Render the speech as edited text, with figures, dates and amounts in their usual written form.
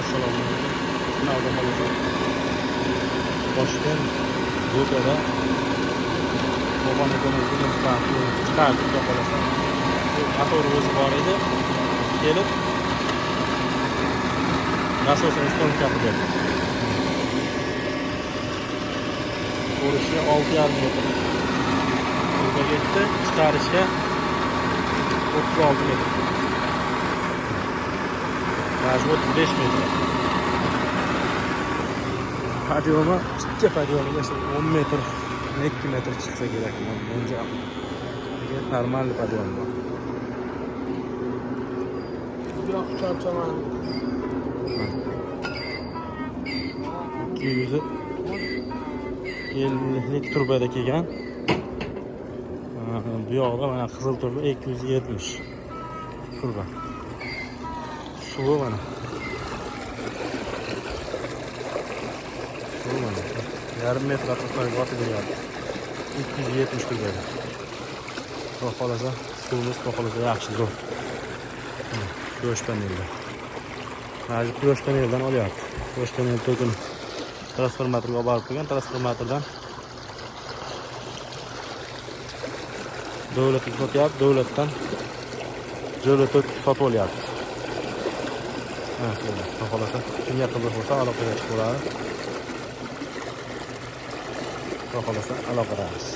Assalomu alaykum. Navda qolasa. Toshkent Do'kada Qo'qono'zning chiqarib qolasa. Motor o'zi bor edi. Kelib nasosni ustolikka berdi. O'rishi 6,5 metr. Yo'lga ketdi, chiqarishga 36 metr. Majbur 35 metr. Podiyoma, kichik podiyomga 10 metr, 2 metr chiqsa kerak. Menga normal podiyom bor. Yo'q, charchaman. 250lik turbada kelgan. Bu yoqda mana qizil turba 270 turba. Suvi mana. Suvi mana. Yarim metr atrofida yotib beryapti. 270 turbada. Xudo xolasa, suvimiz xohlasa yaxshi zo'r. Quyosh panelda. Hozir quyosh paneldan olyapti. Quyosh panel to'kin transformatorga olib borib qo'ygan, transformatordan davlat sotyapti, davlatdan jo'ra sotib olyapti. Xudo xolasa, kimga qiziq bo'lsa aloqaga chiqib bo'ladi. Xudo xolasa aloqadamiz.